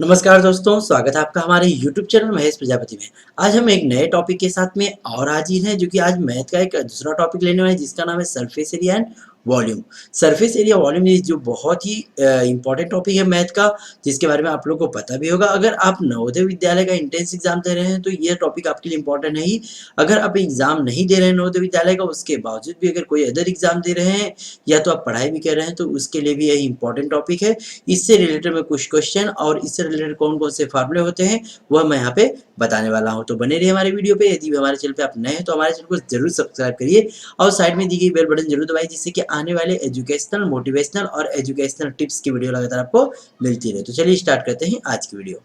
नमस्कार दोस्तों, स्वागत है आपका हमारे YouTube चैनल महेश प्रजापति में। आज हम एक नए टॉपिक के साथ में और हाजिर हैं, जो कि आज मैथ का एक दूसरा टॉपिक लेने वाले हैं, जिसका नाम है surface area and volume. Surface area volume ये जो बहुत ही इंपॉर्टेंट टॉपिक है मैथ का, जिसके बारे में आप लोगों को पता भी होगा। अगर आप नवोदय विद्यालय का एंट्रेंस एग्जाम दे रहे हैं तो ये टॉपिक आपके लिए इंपॉर्टेंट है ही। अगर आप एग्जाम नहीं दे रहे हैं नवोदय विद्यालय का, उसके बावजूद भी अगर कोई अदर एग्जाम दे रहे हैं या तो आप पढ़ाई भी कर रहे हैं, तो उसके लिए भी यही इंपॉर्टेंट टॉपिक है। इससे रिलेटेड में कुछ क्वेश्चन और इससे रिलेटेड कौन कौन से फार्मूले होते हैं वह मैं यहाँ पे बताने वाला हूँ। तो बने रहिए हमारे वीडियो पे। यदि हमारे चैनल पे आप नए हैं तो हमारे चैनल को जरूर सब्सक्राइब करिए और साइड में दी गई बेल बटन जरूर दबाइए, जिससे कि आने वाले एजुकेशनल, मोटिवेशनल और एजुकेशनल टिप्स की वीडियो लगातार आपको मिलती रहे। तो चलिए स्टार्ट करते हैं आज की वीडियो।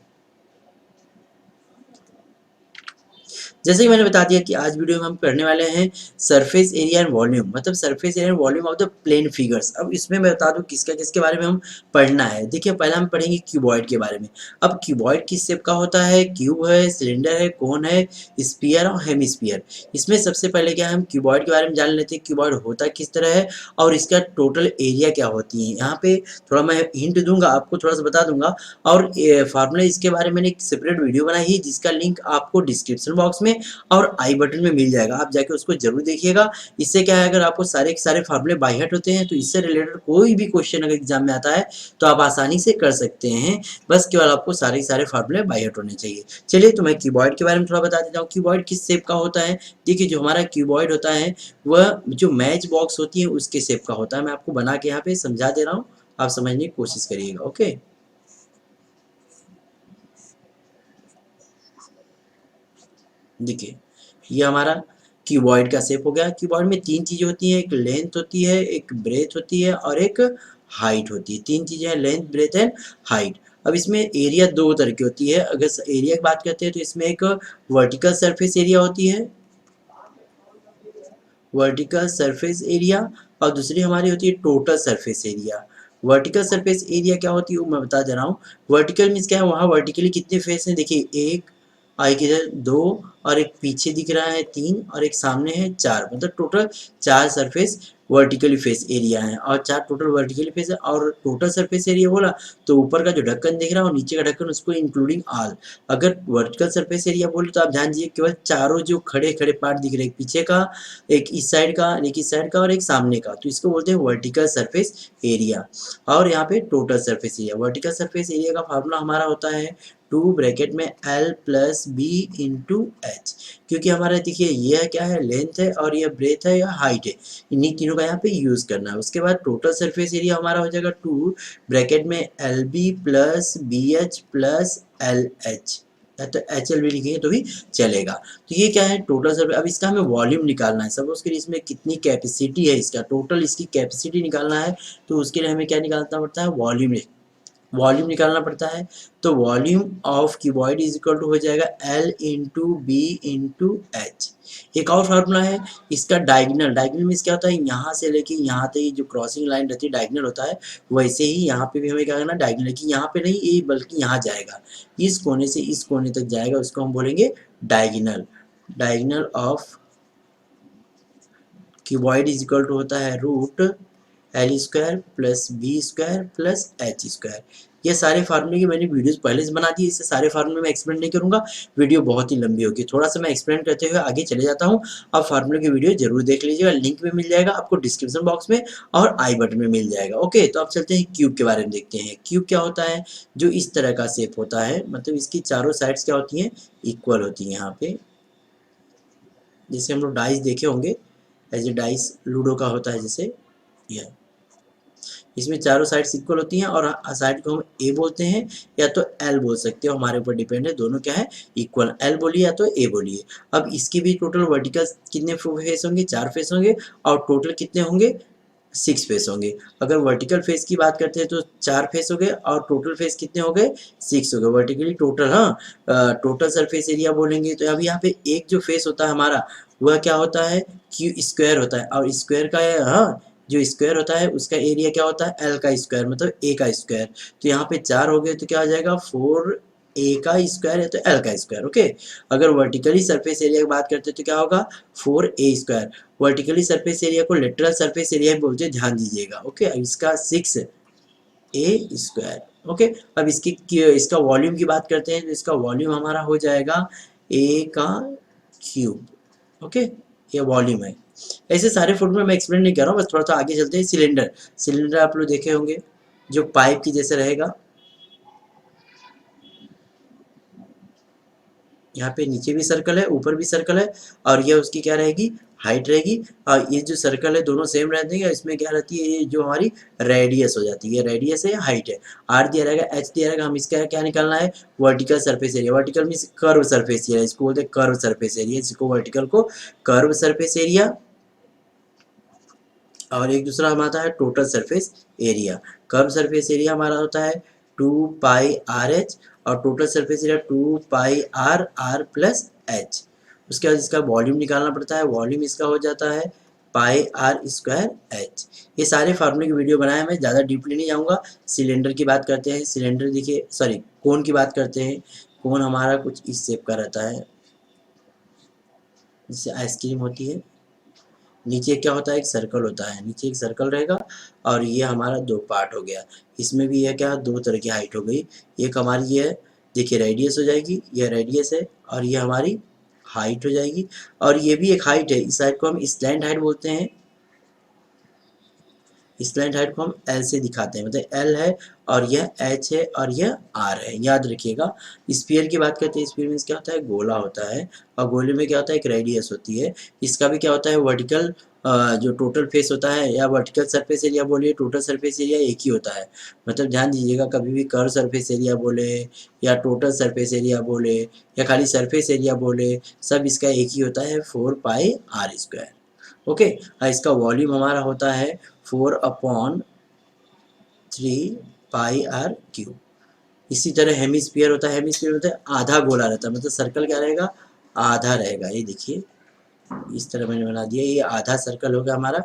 जैसे कि मैंने बता दिया कि आज वीडियो में हम करने वाले हैं सरफेस एरिया एंड वॉल्यूम, मतलब surface area and volume of the plane figures. अब इसमें मैं बता दूं किसका किसके बारे में हम पढ़ना है। देखिए, पहले हम पढ़ेंगे क्यूबॉइड के बारे में। अब क्यूबॉइड किस शेप का होता है? क्यूब है, सिलेंडर है, कोन है, स्फीयर और हेमिस्फीयर। इसमें सबसे पहले क्या है, हम क्यूबॉइड के बारे में जान लेते हैं। क्यूबॉइड होता किस तरह है और इसका टोटल एरिया क्या होती है। यहाँ पे थोड़ा मैं हिंट दूंगा, आपको थोड़ा सा बता दूंगा। और फार्मूला इसके बारे में मैंने एक सेपरेट वीडियो बनाई है, जिसका लिंक आपको डिस्क्रिप्शन बॉक्स में और आई बटन में मिल जाएगा। आप जाके उसको जरूर देखिएगा। इससे क्या है, अगर आपको सारे के सारे फार्मूले बाय हार्ट होते हैं तो इससे रिलेटेड कोई भी क्वेश्चन अगर एग्जाम में आता है तो आप आसानी से कर सकते हैं। बस केवल आपको सारे के सारे फार्मूले बाय हार्ट होने चाहिए। चलिए, तो मैं क्यूबॉइड के बारे में थोड़ा बता देता हूँ। क्यूबॉइड किस शेप का होता है? देखिए, जो हमारा क्यूबॉइड होता है वह जो मैच बॉक्स होती है उसके शेप का होता है। मैं आपको बना के यहाँ पे समझा दे रहा हूँ, आप समझने की कोशिश करिएगा। ओके, देखिए ये हमारा क्यूबॉइड का शेप हो गया। क्यूबॉइड में तीन चीजें होती हैं, एक लेंथ होती है, एक ब्रेथ होती है और एक हाइट होती है। तीन चीजें हैं, लेंथ, ब्रेथ एंड हाइट। अब इसमें एरिया दो तरह की होती है। अगर एरिया की बात करते हैं तो इसमें एक वर्टिकल सरफेस एरिया होती है, वर्टिकल सरफेस एरिया, और दूसरी हमारी होती है total surface area. Vertical surface area क्या होती है वो मैं बता दे रहा हूँ। वर्टिकल मीन्स क्या है, वहाँ वर्टिकली कितने फेस हैं? देखिए, एक, एक इधर दो, और एक पीछे दिख रहा है तीन, और एक सामने है चार। मतलब टोटल चार सरफेस वर्टिकली फेस एरिया है, और चार टोटल वर्टिकली फेस है। और टोटल सरफेस एरिया बोला तो ऊपर का जो ढक्कन दिख रहा है और नीचे का ढक्कन, उसको इंक्लूडिंग ऑल। अगर वर्टिकल सरफेस एरिया बोले तो आप ध्यान दीजिए, केवल चारों जो खड़े खड़े पार्ट दिख रहे हैं, पीछे का, एक इस साइड का, एक इस साइड का और एक सामने का, तो इसको बोलते हैं वर्टिकल सरफेस एरिया। और यहाँ पे total surface area, vertical surface area का फार्मूला हमारा होता है 2 ब्रैकेट में L plus B into H. क्योंकि हमारा देखिए यह क्या है, लेंथ है और यह ब्रेथ है या हाइट है, इन्हीं तीनों का यहाँ पे यूज करना है। उसके बाद टोटल सरफेस एरिया हमारा हो जाएगा 2 ब्रैकेट में L B plus B H plus L H, या तो एच एल भी लिखेंगे तो भी चलेगा। तो ये क्या है, टोटल सरफेस। अब इसका हमें वॉल्यूम निकालना है। सपोज करिए इसमें कितनी कैपेसिटी है, इसका टोटल इसकी कैपेसिटी निकालना है, तो उसके लिए हमें क्या निकालना पड़ता है, वॉल्यूम। वॉल्यूम निकालना पड़ता है। तो volume of cuboid is equal to हो जाएगा L into B into H. एक और फार्मूला है इसका, डायगोनल। डायगोनल मीन्स क्या होता है, यहाँ से लेके यहाँ तक जो क्रॉसिंग लाइन रहती है डायगोनल होता है। वैसे ही यहाँ पे भी हमें क्या करना, डायगोनल कि यहाँ पे नहीं ये बल्कि यहाँ जाएगा, इस कोने से इस कोने तक जाएगा, उसको हम बोलेंगे diagonal. Diagonal of cuboid is equal to होता है root L square plus B square plus H square. ये सारे फार्मूले की मैंने वीडियोस पहले से बना दी, इससे सारे फार्मूले मैं एक्सप्लेन नहीं करूंगा, वीडियो बहुत ही लंबी होगी। थोड़ा सा मैं एक्सप्लेन करते हुए आगे चले जाता हूँ। आप फार्मूले की वीडियो जरूर देख लीजिएगा, लिंक में मिल जाएगा आपको डिस्क्रिप्शन बॉक्स में और आई बटन में मिल जाएगा। ओके, तो आप चलते हैं क्यूब के बारे में देखते हैं। क्यूब क्या होता है, जो इस तरह का शेप होता है, मतलब इसकी चारों साइड्स क्या होती हैं, इक्वल होती है। यहाँ पे जैसे हम लोग डाइस देखे होंगे, एज ए डाइस लूडो का होता है जैसे, यह इसमें चारों साइड्स इक्वल होती हैं। और साइड को हम ए बोलते हैं या तो एल बोल सकते हो, हमारे ऊपर डिपेंड है। दोनों क्या है, इक्वल। एल बोलिए या तो ए बोलिए। अब इसके भी टोटल वर्टिकल कितने फेस होंगे, 4 फेस होंगे, और टोटल कितने होंगे, 6 फेस होंगे। अगर वर्टिकल फेस की बात करते हैं तो 4 फेस हो गए, और टोटल फेस कितने हो गए, 6 हो गए वर्टिकली टोटल। हाँ, टोटल सरफेस एरिया बोलेंगे तो अब यहाँ पे एक जो फेस होता है हमारा, वह क्या होता है, क्यू स्क्वायर होता है। और स्क्वायर का है, हाँ, जो स्क्वायर होता है उसका एरिया क्या होता है, एल का स्क्वायर, मतलब ए का स्क्वायर। तो यहाँ पे 4 हो गए तो क्या हो जाएगा, 4 ए का स्क्वायर है तो एल का स्क्वायर। ओके, अगर वर्टिकली सरफेस एरिया की बात करते हैं तो क्या होगा, 4 ए स्क्वायर। वर्टिकली सरफेस एरिया को लेटरल सरफेस एरिया बोलते हैं, ध्यान दीजिएगा। ओके, इसका 6 ए स्क्वायर। ओके, अब इसका वॉल्यूम की बात करते हैं, तो इसका वॉल्यूम हमारा हो जाएगा ए का क्यूब। ओके, ये वॉल्यूम है। ऐसे सारे फुट में मैं एक्सप्लेन नहीं कर रहा हूँ, बस थोड़ा सा आगे चलते हैं। सिलेंडर, सिलेंडर आप लोग देखे होंगे जो पाइप की जैसे रहेगा, यहाँ पे नीचे भी सर्कल है, ऊपर भी सर्कल है, और ये उसकी क्या रहेगी, हाइट रहेगी। और ये जो सर्कल है दोनों सेम रहते हैं, इसमें क्या रहती है, ये जो हमारी रेडियस हो जाती है, रेडियस है, हाइट है। आर दिया रहेगा, एच दिया रहेगा, हम इसका क्या निकालना है, vertical surface area. Vertical means curve surface area, इसको बोलते हैं कर्व सरफेस एरिया, इसको वर्टिकल को कर्व सरफेस एरिया, और एक दूसरा हमारा है total surface area. Curve surface area हमारा होता है 2πr/h, और टोटल सरफेस एरिया 2πr/r+h। उसके बाद इसका वॉल्यूम निकालना पड़ता है, वॉल्यूम इसका हो जाता है πr²h। ये सारे फार्मूले की वीडियो बनाए, मैं ज़्यादा डीपली नहीं जाऊँगा। सिलेंडर की बात करते हैं, सिलेंडर देखिए, सॉरी कोन की बात करते हैं। कोन हमारा कुछ इस शेप का रहता है, जिससे आइसक्रीम होती है। नीचे क्या होता है, एक सर्कल होता है, नीचे एक सर्कल रहेगा, और ये हमारा दो पार्ट हो गया। इसमें भी ये क्या, दो तरह की हाइट हो गई। एक हमारी ये देखिए रेडियस हो जाएगी, ये रेडियस है, और ये हमारी हाइट हो जाएगी। और ये भी एक हाइट है, इस हाइट को हम स्लैंट हाइट बोलते हैं। स्लैंट हाइट को हम एल से दिखाते हैं, मतलब एल है और यह एच है और यह आर है, याद रखिएगा। स्फीयर की बात करते हैं, स्फीयर मीन्स क्या होता है, गोला होता है, और गोले में क्या होता है, एक रेडियस होती है। इसका भी क्या होता है, वर्टिकल जो टोटल फेस होता है, या वर्टिकल सरफेस एरिया बोलिए, टोटल सरफेस एरिया एक ही होता है। मतलब ध्यान दीजिएगा, कभी भी कर्व सरफेस एरिया बोले, या टोटल सरफेस एरिया बोले, या खाली सरफेस एरिया बोले, सब इसका एक ही होता है, 4πr²। ओके, इसका वॉल्यूम हमारा होता है 4/3πr³। इसी तरह हेमिस्फीयर होता है, हेमिस्फीयर होता है आधा गोला रहता है, मतलब सर्कल क्या रहेगा, आधा रहेगा। ये देखिए इस तरह मैंने बना दिया, ये आधा सर्कल होगा हमारा,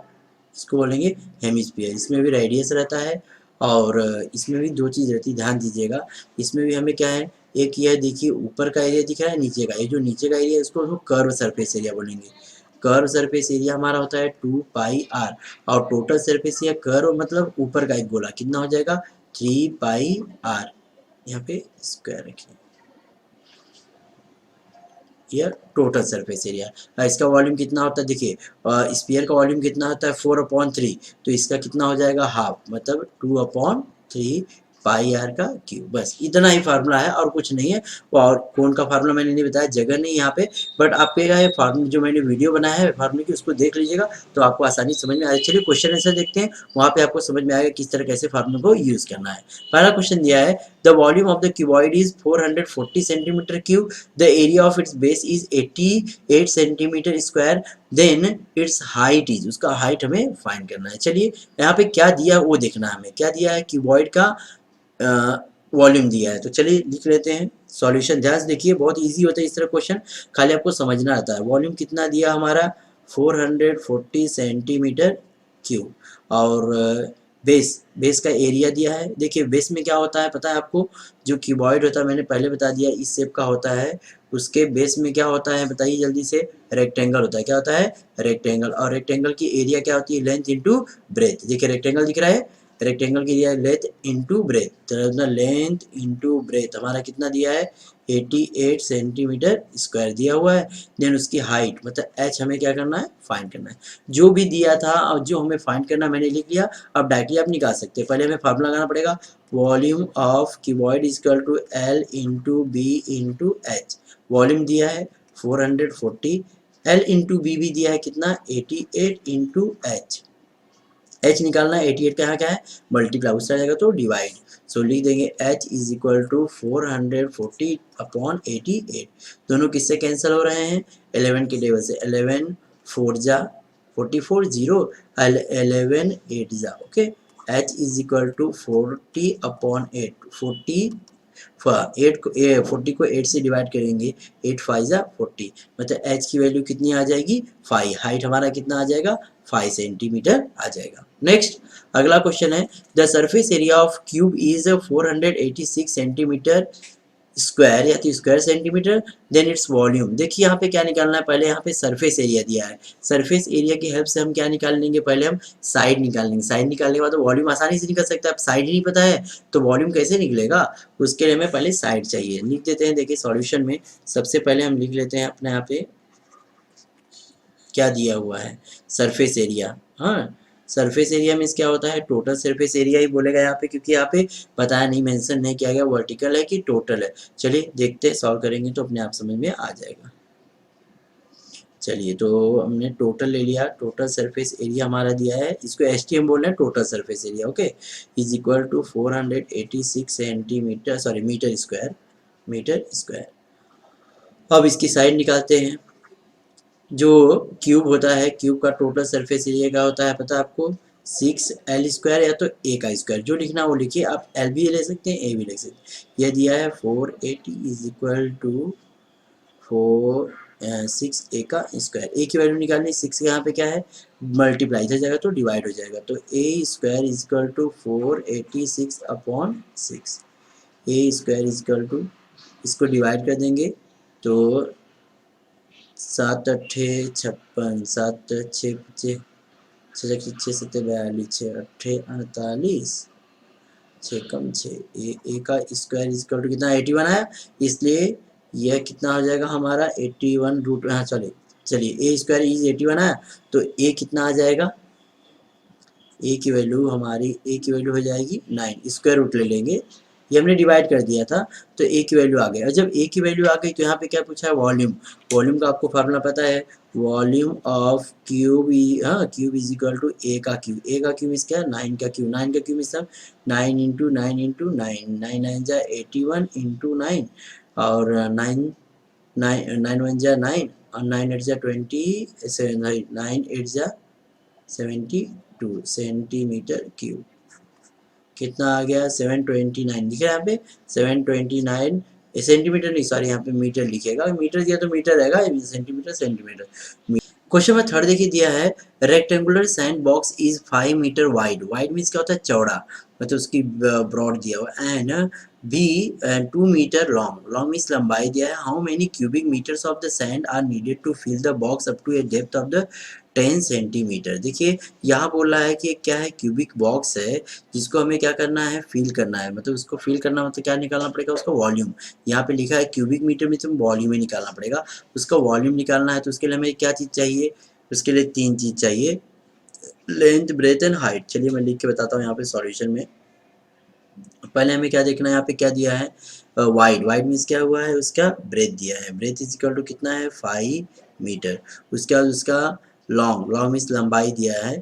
इसको बोलेंगे हेमिस्फीयर। इसमें भी रेडियस रहता है, और इसमें भी दो चीज़ रहती है, ध्यान दीजिएगा। इसमें भी हमें क्या है, एक यह देखिए ऊपर का एरिया दिख रहा है, नीचे का, ये जो नीचे का एरिया है इसको हम कर्व सरफेस एरिया बोलेंगे। कर्व सरफेस एरिया हमारा होता है 2πr, और टोटल सरफेस एरिया कर्व मतलब ऊपर का एक गोला कितना हो जाएगा, 3πr। यहाँ पे स्क्वायर रखिए, यह टोटल सरफेस एरिया। इसका वॉल्यूम कितना होता है, देखिए स्फीयर का वॉल्यूम कितना होता है 4/3, तो इसका कितना हो जाएगा, हाफ, मतलब 2/3πr²। बस इतना ही फार्मूला है, और कुछ नहीं है। और कौन का फार्मूला मैंने नहीं बताया, जगह नहीं यहाँ पे, बट आपके क्या है, फार्मूला जो मैंने वीडियो बनाया है फार्मूले की, उसको देख लीजिएगा, तो आपको आसानी समझ में आ जाए। चलिए क्वेश्चन आंसर देखते हैं, वहाँ पे आपको समझ में आएगा किस तरह कैसे फार्मूले को यूज करना है। पहला क्वेश्चन दिया है, the volume of the cuboid is 440 centimetre cube, the area of its base is 88 centimetre square, then its height is, उसका हाइट हमें फाइंड करना है। चलिए यहाँ पे क्या दिया वो देखना है हमें, क्या दिया है, क्यूबॉइड का वॉल्यूम दिया है। तो चलिए लिख लेते हैं सॉल्यूशन। ध्यान से देखिए, बहुत इजी होता है इस तरह क्वेश्चन, खाली आपको समझना आता है। वॉल्यूम कितना दिया हमारा, 440 सेंटीमीटर क्यूब, और बेस का एरिया दिया है। देखिए बेस में क्या होता है पता है आपको, जो क्यूबॉइड होता है मैंने पहले बता दिया, इस शेप का होता है, उसके बेस में क्या होता है बताइए जल्दी से, रेक्टेंगल होता है। क्या होता है, रेक्टेंगल। और रेक्टेंगल की एरिया क्या होती है, लेंथ इंटू ब्रेथ। देखिए रेक्टेंगल दिख रहा है, रेक्टेंगल की एरिया लेंथ इंटू ब्रेथ, तो लेंथ इंटू ब्रेथ हमारा कितना दिया है, 88 सेंटीमीटर स्क्वायर दिया हुआ है। देन उसकी हाइट मतलब एच हमें क्या करना है, फाइंड करना है। जो भी दिया था और जो हमें फाइंड करना मैंने लिख लिया। अब डायरेक्टली आप निकाल सकते हैं, पहले हमें फार्मूला लगाना पड़ेगा, volume of cuboid is equal to L into B into H. Volume दिया है 440, एल इंटू बी भी दिया है कितना, 88 इंटू एच। एच निकालना है, 88 का यहाँ क्या है, मल्टीप्लाई, उससे आ जाएगा तो डिवाइड। सो लिख देंगे एच इज इक्वल टू 440/88। दोनों किससे कैंसिल हो रहे हैं, 11 के टेबल से, 11 4 जा 44, 0 11 8 जा, okay. H is equal to 40/8, 40 को 8 से डिवाइड करेंगे, 8 5 जा 40, मतलब एच की वैल्यू कितनी आ जाएगी, 5। हाइट हमारा कितना आ जाएगा, 5 सेंटीमीटर आ जाएगा। नेक्स्ट अगला क्वेश्चन है, the surface area of cube is 486 centimetre square या तो square centimetre, then its volume. देखिए यहाँ पे क्या निकालना है, पहले यहाँ पे सरफेस एरिया दिया है, सरफेस एरिया की हेल्प से हम क्या निकाल लेंगे, पहले हम साइड निकाल लेंगे, साइड निकालने के बाद वॉल्यूम आसानी से निकल सकता है। अब साइड ही नहीं पता है तो वॉल्यूम कैसे निकलेगा, उसके लिए हमें पहले साइड चाहिए। लिख देते हैं, देखिए सॉल्यूशन में सबसे पहले हम लिख लेते हैं अपने यहाँ पे क्या दिया हुआ है, सरफेस एरिया। हाँ, सरफेस एरिया मीन्स क्या होता है, टोटल सरफेस एरिया ही बोलेगा यहाँ पे, क्योंकि यहाँ पे बताया नहीं, मेंशन नहीं किया गया वर्टिकल है कि टोटल है। चलिए देखते हैं, सॉल्व करेंगे तो अपने आप समझ में आ जाएगा। चलिए, तो हमने टोटल ले लिया, टोटल सरफेस एरिया हमारा दिया है, इसको एसटीएम बोल रहे हैं, total surface area, okay, is equal to 486 centimetre, sorry metre square, metre square. अब इसकी साइड निकालते हैं। जो क्यूब होता है, क्यूब का टोटल सरफेस एरिया क्या होता है पता है आपको, 6l² या तो a का स्क्वायर, जो लिखना वो लिखिए, आप l भी ले सकते हैं, a भी ले सकते हैं। यह दिया है 480 इज इक्वल टू 6a का स्क्वायर। a की वैल्यू निकालनी, 6 यहाँ पे क्या है, मल्टीप्लाई हो जाएगा तो डिवाइड हो जाएगा, तो a square is equal to 486/6, a square is equal to, इसको डिवाइड कर देंगे तो 7 अट्ठे 56, 7 6 5 6 6 7 42, 6 अट्ठे 48, 6 कम 6, ए का स्क्वायर इक्वल टू कितना 81 आया, इसलिए यह कितना हो जाएगा हमारा 81 रूट, हाँ चलिए ए स्क्वायर इज 81 आया, तो ए कितना आ जाएगा, ए की वैल्यू हमारी, ए की वैल्यू हो जाएगी 9, स्क्वायर रूट ले लेंगे, ये हमने डिवाइड कर दिया था तो ए की वैल्यू आ गई। और जब ए की वैल्यू आ गई तो यहाँ पे क्या पूछा है, वॉल्यूम। वॉल्यूम का आपको फार्मूला पता है, वॉल्यूम ऑफ क्यूब, हाँ cube is equal to A का क्यूब, ए का क्यूब इस क्या है 9 का क्यूब, 9 का क्यूब इस सब 9 इंटू 9 इंटू 9, 9 9 जा 81 इंटू 9, और 9 9 9 1 जा 9, और 9 8 जा 27, 9 8 जा 72 सेंटीमीटर क्यूब। कितना आ गया, 729 लिखा है यहाँ पे, 729 सेंटीमीटर नहीं, सॉरी यहाँ पे मीटर लिखेगा, मीटर दिया तो मीटर रहेगा, सेंटीमीटर सेंटीमीटर। क्वेश्चन में थर्ड देखिए दिया है, rectangular sand box is 5 metre wide, wide means क्या होता है, चौड़ा, मतलब उसकी ब्रॉड दिया हुआ, and be 2 metre long, long means लंबाई दिया है, how many cubic metres of the sand are needed to fill the box up to a depth of the 10 centimetre. देखिए यहाँ बोल रहा है कि क्या है, क्यूबिक बॉक्स है जिसको हमें क्या करना है, फिल करना है, मतलब उसको फिल करना मतलब क्या निकालना पड़ेगा, उसका वॉल्यूम। यहाँ पे लिखा है क्यूबिक मीटर में, तो वॉल्यूम में निकालना पड़ेगा, उसका वॉल्यूम निकालना है, तो उसके लिए हमें क्या चीज़ चाहिए, उसके लिए 3 चीज़ चाहिए, लेंथ ब्रेथ एंड हाइट। चलिए मैं लिख के बताता हूँ यहाँ पे सॉल्यूशन में। पहले हमें क्या देखना है, यहाँ पे क्या दिया है, वाइड, वाइड मीन्स क्या हुआ है, उसका ब्रेथ दिया है, ब्रेथ इज इक्वल टू कितना है 5 मीटर। उसके बाद उसका लॉन्ग, लॉन्ग मीन्स लंबाई दिया है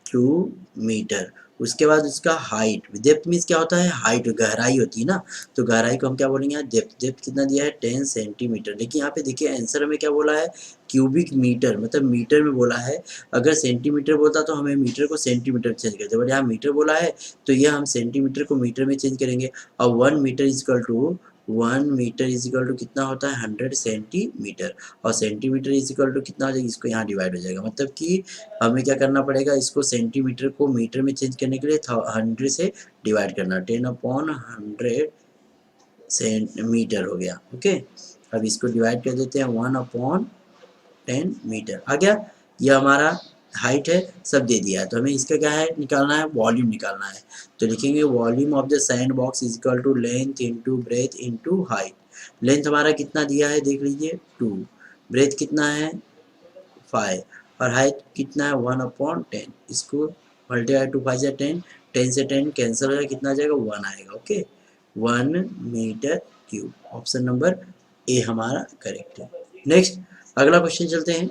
2 मीटर। उसके बाद उसका हाइट, डेप्थ मीन्स क्या होता है, हाइट गहराई होती है ना, तो गहराई को हम क्या बोलेंगे यहाँ, डेप्थ, डेप्थ कितना दिया है 10 सेंटीमीटर। लेकिन यहाँ पे देखिए आंसर में क्या बोला है, क्यूबिक मीटर, मतलब मीटर में बोला है, अगर सेंटीमीटर बोलता तो हमें मीटर को सेंटीमीटर चेंज करते, बट यहाँ मीटर बोला है तो ये हम सेंटीमीटर को मीटर में चेंज करेंगे, और 1 metre is equal to, 1 metre is equal to कितना होता है 100 सेंटीमीटर, और सेंटीमीटर इज इक्वल टू कितना हो जाएगा, इसको यहाँ डिवाइड हो जाएगा, मतलब कि हमें क्या करना पड़ेगा, इसको सेंटीमीटर को मीटर में चेंज करने के लिए 100 से डिवाइड करना, 10/100 सेंटीमीटर हो गया, ओके। अब इसको डिवाइड कर देते हैं 1/10 मीटर, आ गया। यह हमारा हाइट है, सब दे दिया है, तो हमें इसका क्या है निकालना है, वॉल्यूम निकालना है, तो लिखेंगे volume of the sand box is equal to length into breadth into height. Length हमारा कितना दिया है देख लीजिए 2, ब्रेथ कितना है 5, और हाइट कितना है 1/10, इसको मल्टीप्लाई 2 5 या 10, 10 से 10 कैंसिल हो जाएगा, कितना आ जाएगा 1 आएगा, okay, 1 metre cube. Option number A हमारा करेक्ट है। नेक्स्ट अगला क्वेश्चन चलते हैं।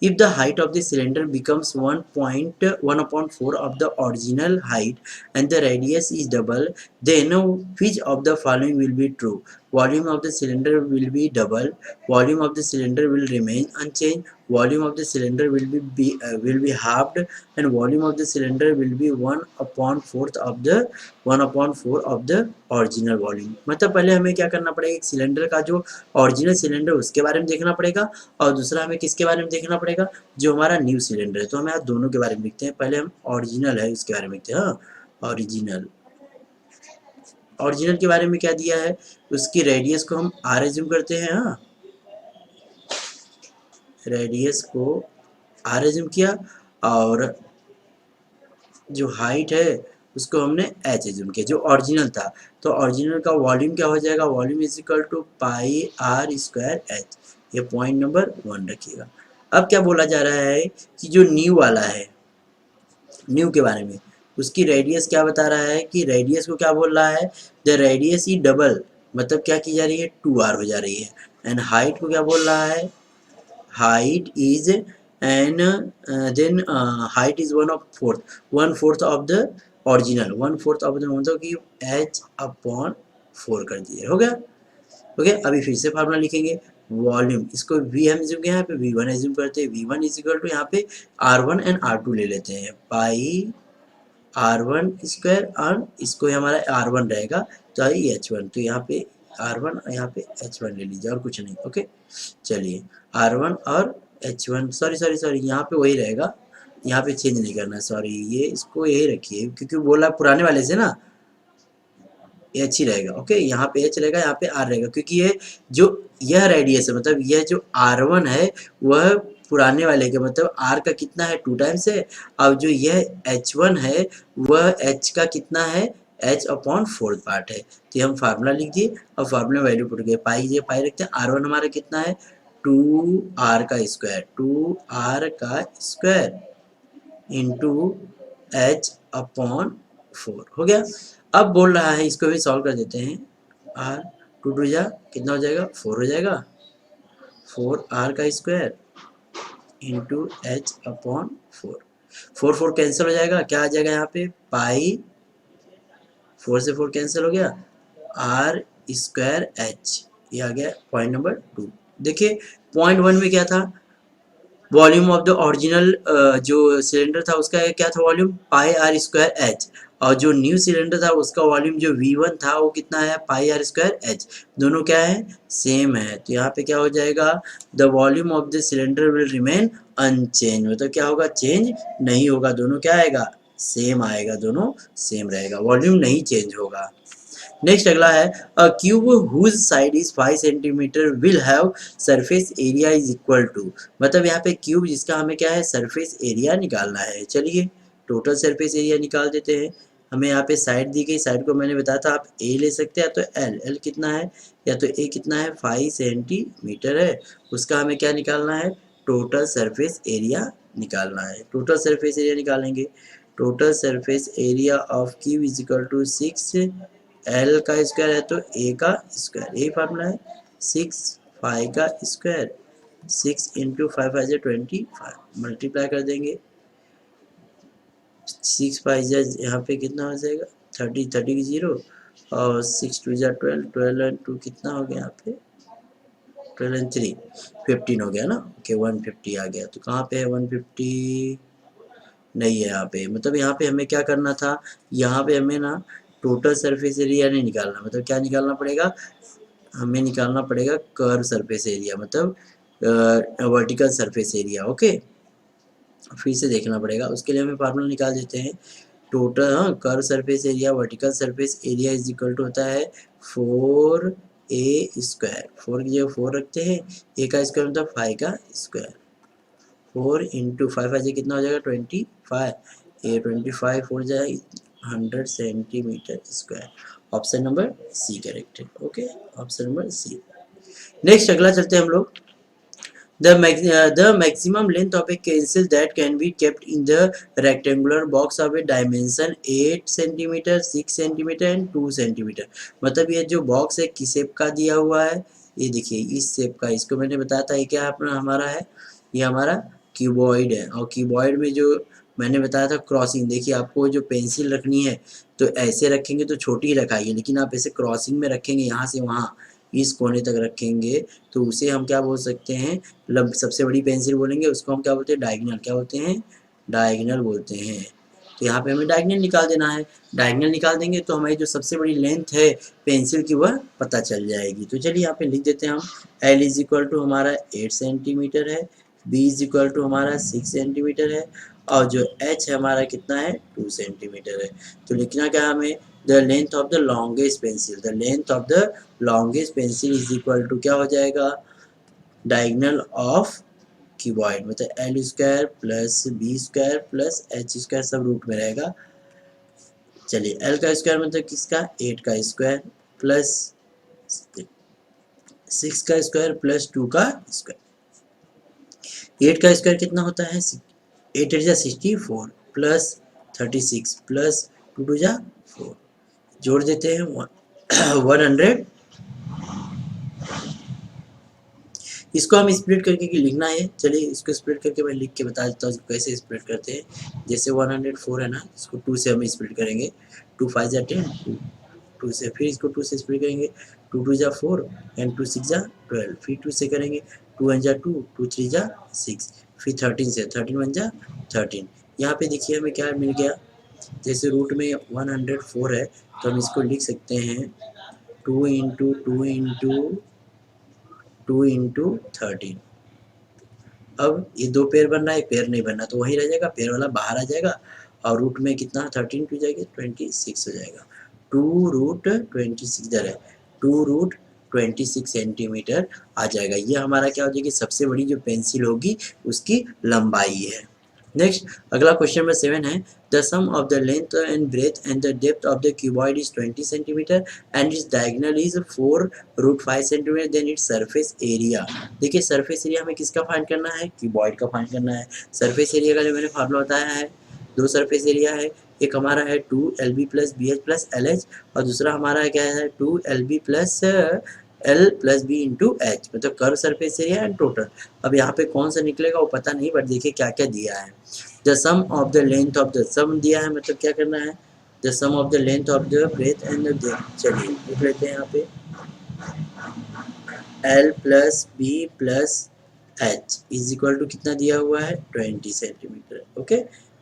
If the height of the cylinder becomes 1/4 of the original height and the radius is double, then which of the following will be true? Volume of the cylinder will be double, volume of the cylinder will remain unchanged, volume of the cylinder will be halved, and volume of the cylinder will be 1/4 of the original volume। मतलब पहले हमें क्या करना पड़ेगा, एक cylinder का जो original cylinder उसके बारे में देखना पड़ेगा, और दूसरा हमें किसके बारे में देखना पड़ेगा, जो हमारा न्यू सिलेंडर है। तो हमें आज दोनों के बारे में लिखते हैं, पहले हम ओरिजिनल है उसके बारे में लिखते हैं, हाँ ओरिजिनल। ओरिजिनल के बारे में क्या दिया है, उसकी रेडियस को हम आर एज्यूम करते हैं। हाँ, रेडियस को आर एज्यूम किया और जो हाइट है उसको हमने एच एज्यूम किया, जो ओरिजिनल था। तो ओरिजिनल का वॉल्यूम क्या हो जाएगा, volume is equal to pi R square H. ये पॉइंट नंबर 1 रखिएगा। अब क्या बोला जा रहा है कि जो न्यू वाला है, न्यू के बारे में, उसकी रेडियस क्या बता रहा है कि रेडियस को क्या बोल रहा है, द रेडियस ही डबल, मतलब क्या की जा रही है, 2r हो जा रही है। एंड हाइट को क्या बोल रहा है, height is and then height is 1/4 of the original, 1/4 of the मतलब कि h upon 4 कर दिए, हो गया। ओके, अभी फिर से फार्मूला लिखेंगे। वॉल्यूम, इसको v हम एज्यूम किया, यहाँ पे v1 एज्यूम करते हैं। v1 इज इक्वल टू यहाँ पे r1 एंड r2 ले लेते हैं, पाई r1 स्क्वायर, और इसको हमारा r1 रहेगा तो h1, तो यहाँ पे r1 और यहाँ पे h1 ले लीजिए और कुछ नहीं। ओके, चलिए r1 और h1, सॉरी यहाँ पे वही रहेगा, यहाँ पे चेंज नहीं करना, सॉरी, ये इसको यही रखिए क्योंकि बोला पुराने वाले से ना एच ही रहेगा। ओके, यहाँ पे एच रहेगा, यहाँ पे आर रहेगा, क्योंकि ये जो यह रेडियस है, मतलब यह जो r1 है वह पुराने वाले के, मतलब r का कितना है 2 टाइम्स है, और जो यह h1 है वह h का कितना है, h अपॉन 4 पार्ट है। तो हम फार्मूला लिख दिए और फार्मूला वैल्यू पुट गए, पाई पाई रखते हैं। r1 हमारा कितना है, 2r का स्क्वायर, 2r का स्क्वायर इंटू h अपॉन 4 हो गया। अब बोल रहा है, इसको भी सॉल्व कर देते हैं, r 2 2 जा कितना हो जाएगा, 4 हो जाएगा, 4r का square into h upon 4, 4 4 cancel हो जाएगा, क्या आ जाएगा यहाँ पे, पाई 4 से 4 कैंसिल हो गया, r स्क्वायर h, ये आ गया पॉइंट नंबर 2। देखिए पॉइंट 1 में क्या था, वॉल्यूम ऑफ द ओरिजिनल जो सिलेंडर था उसका क्या था, volume pi R square H, और जो न्यू सिलेंडर था उसका वॉल्यूम जो V1 था वो कितना है, पाई आर स्क्वायर एच। दोनों क्या है, सेम है, तो यहाँ पे क्या हो जाएगा, the volume of the cylinder will remain unchanged, मतलब क्या होगा, चेंज नहीं होगा, दोनों क्या आएगा, सेम आएगा, दोनों सेम रहेगा, वॉल्यूम नहीं चेंज होगा। नेक्स्ट अगला है, a cube whose side is 5 centimetre will have surface area is equal to, मतलब यहाँ पे क्यूब जिसका हमें क्या है, सरफेस एरिया निकालना है। चलिए टोटल सरफेस एरिया निकाल देते हैं। हमें यहाँ पे साइड दी गई, साइड को मैंने बताया था आप ए ले सकते हैं, तो एल कितना है, या तो ए कितना है, 5 सेंटीमीटर है, उसका हमें क्या निकालना है, टोटल सरफेस एरिया निकालना है। टोटल सरफेस एरिया निकालेंगे, total surface area of cube is equal to 6, L का स्क्वायर है तो ए का स्क्वायर, यही फार्मूला है, 6 5 का स्क्वायर, 6 इंटू 5 5 25, मल्टीप्लाई कर देंगे, 6 5 यहाँ पे कितना हो जाएगा, 30 30 की 0, और 6 2 12, 12 एंड 2 कितना हो गया यहाँ पे, 12 एंड 3 15 हो गया ना। ओके, 150 आ गया, तो कहाँ पे है 150, नहीं है यहाँ पे, मतलब यहाँ पे हमें क्या करना था, यहाँ पे हमें ना टोटल सरफेस एरिया नहीं निकालना, मतलब क्या निकालना पड़ेगा, हमें निकालना पड़ेगा कर्व सरफेस एरिया, मतलब वर्टिकल सरफेस एरिया। ओके, फिर से देखना पड़ेगा, उसके लिए हमें फार्मूला निकाल देते हैं, टोटल, हाँ, curve surface area, vertical surface area is equal to होता है 4a स्क्वायर, 4 की जगह 4 रखते हैं, ए का स्क्वायर मतलब 5 का स्क्वायर, 4 इंटू 5 5 कितना हो जाएगा 25, ये 25 हो जाएगा 100 centimetre square. Option number C correct है। Okay, option number C. Next अगला चलते हैं हम लोग, the maximum length of a pencil that can be kept in the rectangular box of a dimension 8 cm, 6 cm and 2 cm, मतलब ये जो box है किस शेप का दिया हुआ है, ये देखिए इस शेप का, इसको मैंने बताया था, ये क्या अपना हमारा है, ये हमारा क्यूबॉइड है, और क्यूबॉइड में जो मैंने बताया था क्रॉसिंग, देखिए आपको जो पेंसिल रखनी है तो ऐसे रखेंगे तो छोटी ही रखाइए, लेकिन आप ऐसे क्रॉसिंग में रखेंगे, यहाँ से वहाँ इस कोने तक रखेंगे तो उसे हम क्या बोल सकते हैं, सबसे बड़ी पेंसिल बोलेंगे उसको हम क्या बोलते हैं, डायगोनल, क्या बोलते हैं, डायगोनल बोलते हैं। तो यहाँ पे हमें डायगोनल निकाल देना है, डायगोनल निकाल देंगे तो हमारी जो सबसे बड़ी लेंथ है पेंसिल की वह पता चल जाएगी। तो चलिए यहाँ पे लिख देते हैं हम, एल इज इक्वल टू हमारा 8 सेंटीमीटर है, बी इज इक्वल टू हमारा 6 सेंटीमीटर है, और जो एच है हमारा कितना है 2 सेंटीमीटर है। तो लिखना क्या हमें, the length of the longest pencil, the length of the longest pencil is equal to क्या हो जाएगा, डायगोनल ऑफ क्यूबॉइड, मतलब L square plus B square plus H square सब रूट में रहेगा। चलिए एल का स्क्वायर मतलब किसका, 8 का स्क्वायर प्लस 6 का स्क्वायर प्लस 2 का स्क्वायर। 8 का स्क्वायर कितना होता है, 8 8 जा 64 प्लस 36 प्लस 2 2 जा 4, जोड़ देते हैं 100। इसको हम स्प्लिट करके लिखना है, चलिए इसको स्प्लिट करके मैं लिख के बता देता हूँ कैसे स्प्लिट करते हैं। जैसे 104 है ना, इसको 2 से हम स्प्लिट करेंगे, 2 5 जा 10, 2 से, फिर इसको 2 से स्प्लिट करेंगे, 2 2 जा 4 एंड 2 6 जा 12, फिर 2 से करेंगे, 2 1 जा 2, 2 3 जा 6, फिर 13 से, 13 1 जा 13। यहाँ पे देखिए हमें क्या मिल गया, जैसे रूट में 104 है तो हम इसको लिख सकते हैं 2 इंटू 2 इंटू 2 इंटू 13। अब ये दो पेयर बन रहा है, पेयर नहीं बनना तो वही रह जाएगा, पेयर वाला बाहर आ जाएगा और रूट में कितना 13 टू जाएगा 26 हो जाएगा, 2 रूट 26 इधर है, 2 रूट 26 सेंटीमीटर आ जाएगा। ये हमारा क्या हो जाएगी, सबसे बड़ी जो पेंसिल होगी उसकी लंबाई है। नेक्स्ट अगला क्वेश्चन नंबर 7 है, the sum of the length and breadth and the depth of the cuboid is 20 centimetre and its diagonal is 4 root 5 centimetre, then its surface area. देखिए सरफेस एरिया हमें किसका find करना है, cuboid का find करना है। Surface area का जो मैंने फार्मूला बताया है, दो सरफेस एरिया है, एक हमारा है 2 LB plus BH plus LH और दूसरा हमारा है क्या है 2 LB plus L plus B into H, मतलब curve surface area and total. अब यहाँ पे कौन सा निकलेगा वो पता नहीं, बट देखिए क्या क्या दिया है। The sum of the length of the, sum दिया है मतलब क्या करना है, the sum of the length of the breadth and the depth. चलिए लिख लेते हैं यहाँ पे L plus B plus H is equal to कितना दिया हुआ है 20 सेंटीमीटर। ओके,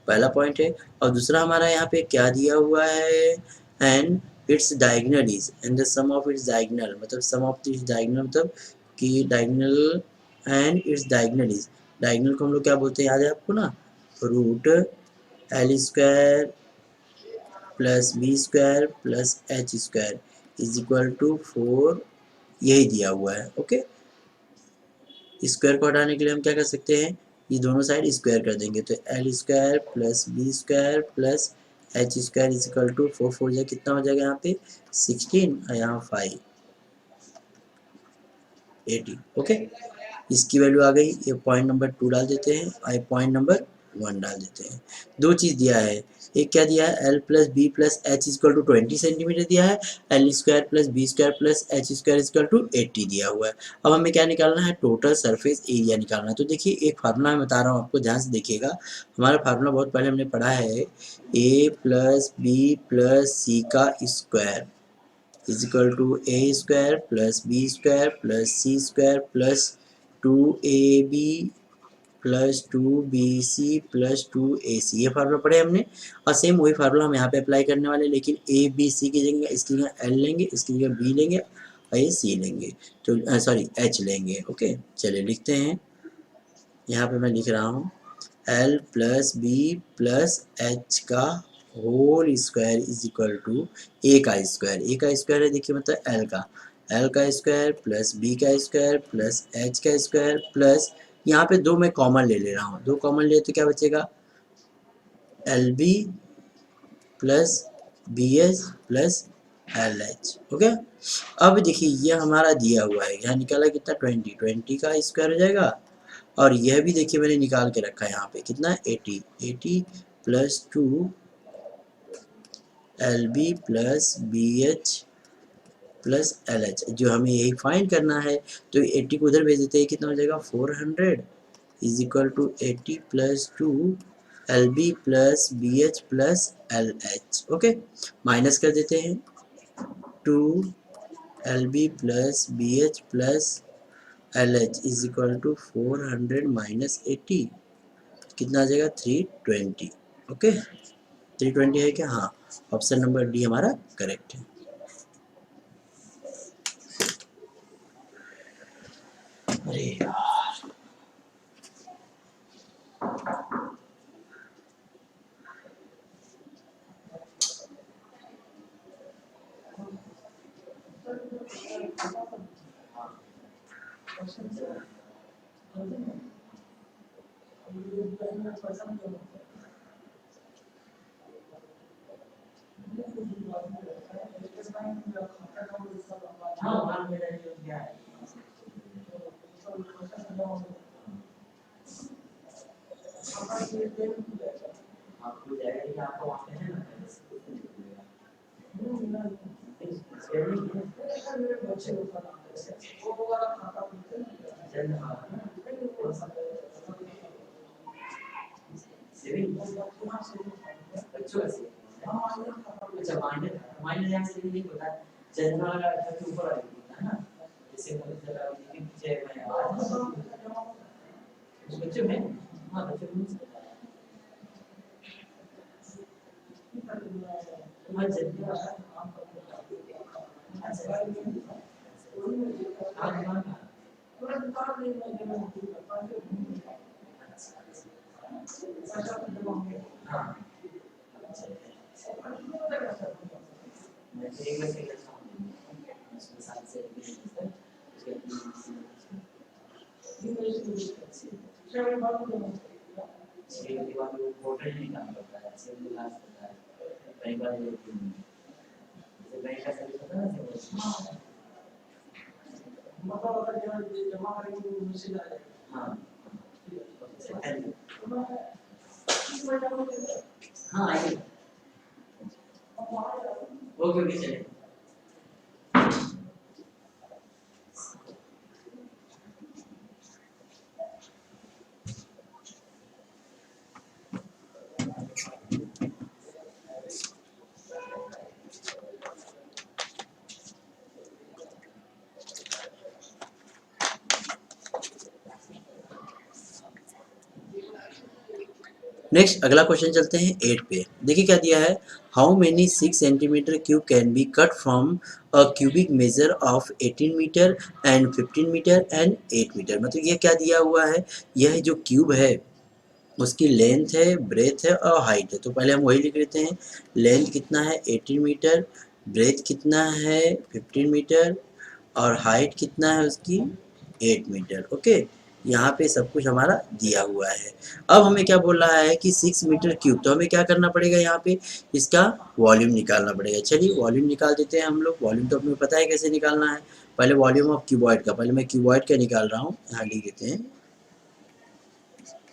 पहला पॉइंट है। और दूसरा हमारा यहाँ पे क्या दिया हुआ है, and its diagonal is, and the sum of its diagonal, मतलब सम ऑफ इट्स डायगोनल मतलब कि diagonal and its diagonal is, diagonal को हम लोग क्या बोलते हैं याद है आपको ना, root L square plus B square plus H square is equal to 4, यही दिया हुआ है। ओके, स्क्वायर को हटाने के लिए हम क्या कर सकते हैं, ये दोनों साइड स्क्वायर कर देंगे, तो L square plus B square plus H square is equal to 4 4 जा कितना हो जाएगा यहाँ पे 16 और यहाँ 5 80। ओके, इसकी वैल्यू आ गई, ये पॉइंट नंबर 2 डाल देते हैं और पॉइंट नंबर 1 डाल देते हैं। दो चीज़ दिया है, एक क्या दिया है L plus B plus H is equal to 20 centimetre दिया है, L square plus B square plus H square is equal to 80 दिया हुआ है। अब हमें क्या निकालना है, टोटल सरफेस एरिया निकालना है। तो देखिए एक फार्मूला मैं बता रहा हूँ आपको, ध्यान से देखिएगा। हमारा फार्मूला बहुत पहले हमने पढ़ा है, a प्लस बी प्लस सी का square is equal to a square plus b square plus c square plus 2ab plus 2bc plus 2ac, ये फार्मूला पढ़े हमने। और सेम वही फार्मूला हम यहाँ पे अप्लाई करने वाले, लेकिन a b c की जगह इसकी जगह l लेंगे, इसकी जगह b लेंगे और ये c लेंगे, तो सॉरी h लेंगे। ओके चलिए लिखते हैं, यहाँ पे मैं लिख रहा हूँ L plus B plus H का whole square is equal to A का स्क्वायर, ए का स्क्वायर है देखिए मतलब एल का स्क्वायर प्लस बी का स्क्वायर प्लस एच का स्क्वायर प्लस, यहाँ पे दो मैं कॉमन ले रहा हूँ, दो कॉमन ले तो क्या बचेगा L B plus B H plus L H. Okay, अब देखिए ये हमारा दिया हुआ है, यहाँ निकाला कितना 20 का स्क्वायर हो जाएगा, और यह भी देखिए मैंने निकाल के रखा है यहाँ पे कितना 80 plus 2 L B plus B H plus L H, जो हमें यही फाइंड करना है। तो 80 को उधर भेज देते हैं, कितना हो जाएगा 400 is equal to 80 plus 2 L B plus B H plus L H. Okay, minus कर देते हैं 2 L B plus B H plus L H is equal to 400 minus 80, कितना आ जाएगा 320। ओके, 320 है क्या, हाँ, ऑप्शन नंबर डी हमारा करेक्ट है। अरे यार, नेक्स्ट अगला क्वेश्चन चलते हैं 8 पे। देखिए क्या दिया है, how many 6 centimetre cube can be cut from a cubic measure of 18 metre and 15 metre and 8 metre. मतलब ये क्या दिया हुआ है, यह जो क्यूब है उसकी लेंथ है, ब्रेथ है और हाइट है। तो पहले हम वही लिख लेते हैं, लेंथ कितना है 18 मीटर, ब्रेथ कितना है 15 मीटर और हाइट कितना है उसकी 8 मीटर। ओके, यहाँ पे सब कुछ हमारा दिया हुआ है। अब हमें क्या बोल रहा है कि 6 मीटर क्यूब, तो हमें क्या करना पड़ेगा, यहाँ पे इसका वॉल्यूम निकालना पड़ेगा। चलिए वॉल्यूम निकाल देते हैं हम लोग। वॉल्यूम तो हमें पता है कैसे निकालना है। पहले वॉल्यूम ऑफ क्यूबॉइड का, पहले मैं क्यूबॉइड का निकाल रहा हूँ, यहाँ लिख देते हैं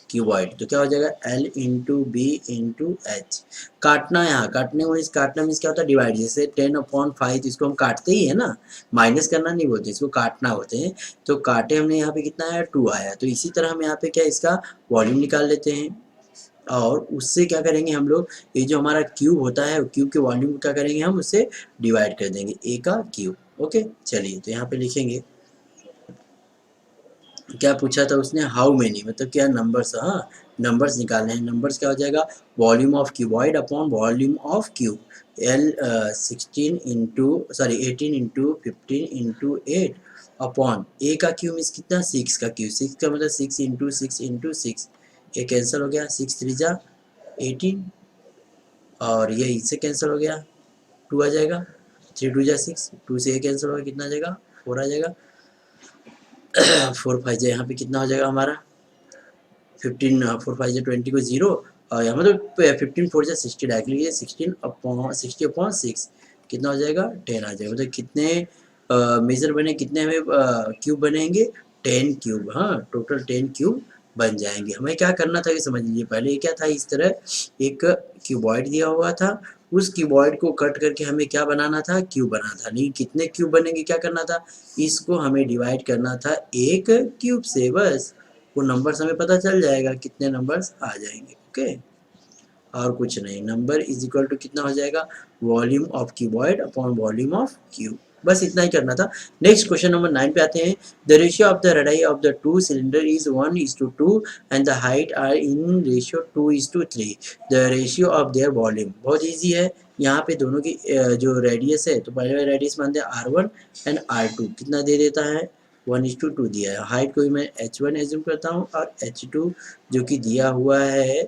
क्यूबॉइड। तो क्या हो जाएगा, L into B into H. काटना, यहाँ काटने मीन्स, काटना मीन्स क्या होता है, डिवाइड। जैसे 10/5 इसको हम काटते ही है ना, माइनस करना नहीं बोलते, इसको काटना होते हैं। तो काटे हमने, यहाँ पे कितना आया 2 आया। तो इसी तरह हम यहाँ पे क्या इसका वॉल्यूम निकाल लेते हैं और उससे क्या करेंगे हम लोग, ये जो हमारा क्यूब होता है क्यूब के वॉल्यूम को क्या करेंगे हम, उससे डिवाइड कर देंगे, ए का क्यूब। ओके चलिए, तो यहाँ पे लिखेंगे क्या पूछा था उसने, हाउ मेनी, मतलब क्या नंबर्स, हाँ नंबर्स निकालने हैं। नंबर्स क्या हो जाएगा, volume of cuboid upon volume of cube, L 16 into sorry 18 into 15 into 8 upon A का क्यूब मीन्स कितना 6 का क्यूब, 6 का मतलब 6 इंटू 6 इंटू 6, ये कैंसिल हो गया, 6 3 जा 18 और ये इससे कैंसिल हो गया, 2 आ जाएगा, 3 2 जा 6, 2 से ये कैंसिल हो गया, कितना आ जाएगा 4 आ जाएगा। 4 5 जा, यहाँ पे कितना हो जाएगा हमारा 15, 4 5 जा 20 को 0 और यहाँ मतलब 15 4 जा 60, डायरेक्टली 60/6 कितना हो जाएगा 10 आ जाएगा। मतलब कितने मेजर बने, कितने हमें क्यूब बनेंगे 10 क्यूब, हाँ टोटल 10 क्यूब बन जाएंगे। हमें क्या करना था ये समझ लीजिए। पहले ये क्या था, इस तरह एक क्यूबॉइड दिया हुआ था, उस क्यूबॉइड को कट करके हमें क्या बनाना था, क्यूब बनाना था। नहीं कितने क्यूब बनेंगे क्या करना था, इसको हमें डिवाइड करना था एक क्यूब से, बस वो नंबर्स हमें पता चल जाएगा, कितने नंबर्स आ जाएंगे। ओके, और कुछ नहीं। नंबर इज इक्वल टू कितना हो जाएगा, volume of cuboid upon volume of cube, बस इतना ही करना था। नेक्स्ट क्वेश्चन नंबर 9 पे आते हैं। The ratio of the radius of the two cylinder is 1:2 and the height are in ratio 2:3, the ratio of their volume. बहुत easy है, यहाँ पे दोनों की जो रेडियस है, तो पहले रेडियस मानते हैं R1 एंड R2, कितना दे देता है 1:2 दिया है। हाइट को भी मैं H1 एज्यूम करता हूँ और H2 जो कि दिया हुआ है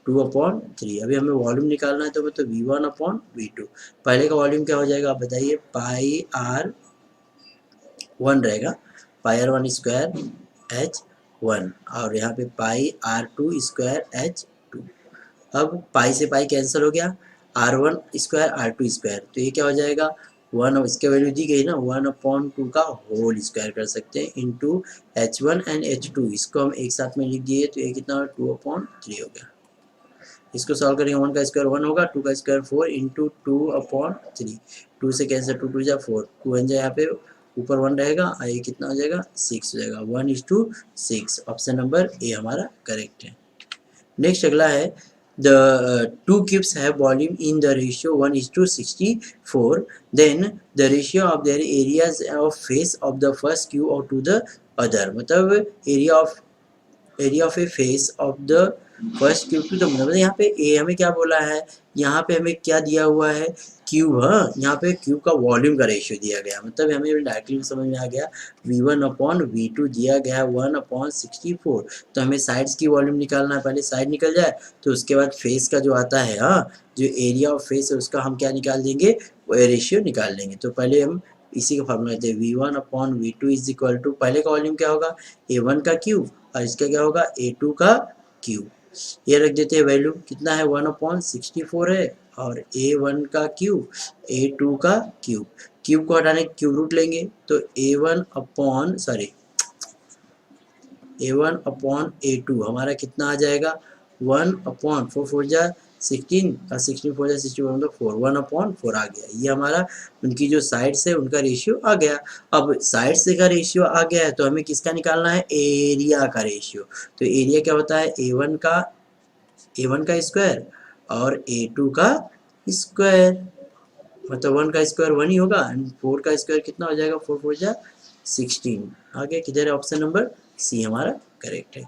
2/3। अभी हमें वॉल्यूम निकालना है, तो मतलब V1/V2। पहले का वॉल्यूम क्या हो जाएगा आप बताइए, पाई आर 1 रहेगा, pi R one square H one, और यहाँ पे pi R two square H two. अब पाई से पाई कैंसिल हो गया, R one square R two square, तो ये क्या हो जाएगा, वन, इसके वैल्यू दी गई ना, 1/2 का होल स्क्वायर कर सकते हैं into H one and H two, इसको हम एक साथ में लिख दिए तो ये कितना 2/3 हो गया। इसको सॉल्व करेंगे, 1 का स्क्वायर 1 होगा, 2 का स्क्वायर 4 इंटू 2/3, 2 से कैंसिल, 2 2 जा 4, 2 बन जाए यहाँ पे ऊपर 1 रहेगा, ये कितना हो जाएगा 6 हो जाएगा, 1:6। ऑप्शन नंबर ए हमारा करेक्ट है। नेक्स्ट अगला है, the two cubes have volume in the ratio 1:64, then the ratio of their areas of face of the first cube or to the other, मतलब area of A face of the first cube two the, मतलब यहाँ पे ए हमें क्या बोला है, यहाँ पे हमें क्या दिया हुआ है, क्यूब, हाँ यहाँ पे क्यूब का वॉल्यूम का रेशियो दिया गया, मतलब हमें डायरेक्टली समझ में आ गया, V1/V2 दिया गया है 1/64, तो हमें साइड्स की वॉल्यूम निकालना है, पहले साइड निकल जाए तो उसके बाद फेस का जो आता है, हाँ जो एरिया ऑफ फेस है उसका हम क्या निकाल देंगे, वो रेशियो निकाल लेंगे। तो पहले हम इसी का फॉर्मूला लेते हैं, V1/V2 इज इक्वल टू, पहले का वॉल्यूम क्या होगा, A1 का क्यूब, और इसका क्या होगा A2 का क्यूब, ये रख देते हैं वैल्यू, कितना है 1/64 है, और A1 का क्यूब, A2 का क्यूब, क्यूब को हटाने क्यूब रूट लेंगे तो A1/A2 हमारा कितना आ जाएगा, 1/4 जा 16 और 16 4 जा 61 तो 4, 1/4 आ गया, ये हमारा उनकी जो साइड्स है उनका रेशियो आ गया। अब साइड से का रेशियो आ गया है तो हमें किसका निकालना है, एरिया का रेशियो, तो एरिया क्या होता है, A1 का स्क्वायर और A2 का स्क्वायर, मतलब 1 का स्क्वायर 1 ही होगा, एंड 4 का स्क्वायर कितना हो जाएगा, 4 4 जा 16, आगे किधर है, ऑप्शन नंबर सी हमारा करेक्ट है।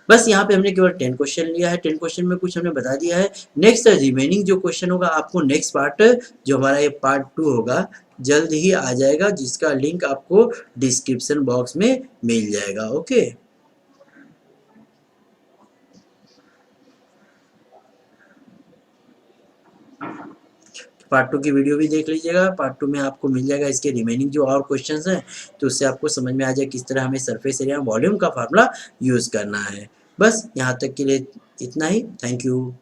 बस यहाँ पे हमने केवल 10 क्वेश्चन लिया है, 10 क्वेश्चन में कुछ हमने बता दिया है। नेक्स्ट रिमेनिंग जो क्वेश्चन होगा आपको नेक्स्ट पार्ट, जो हमारा ये पार्ट 2 होगा, जल्द ही आ जाएगा, जिसका लिंक आपको डिस्क्रिप्शन बॉक्स में मिल जाएगा। ओके, पार्ट 2 की वीडियो भी देख लीजिएगा, पार्ट 2 में आपको मिल जाएगा इसके रिमेनिंग जो और क्वेश्चंस हैं, तो उससे आपको समझ में आ जाए किस तरह हमें सरफेस एरिया वॉल्यूम का फार्मूला यूज़ करना है। बस यहाँ तक के लिए इतना ही, थैंक यू।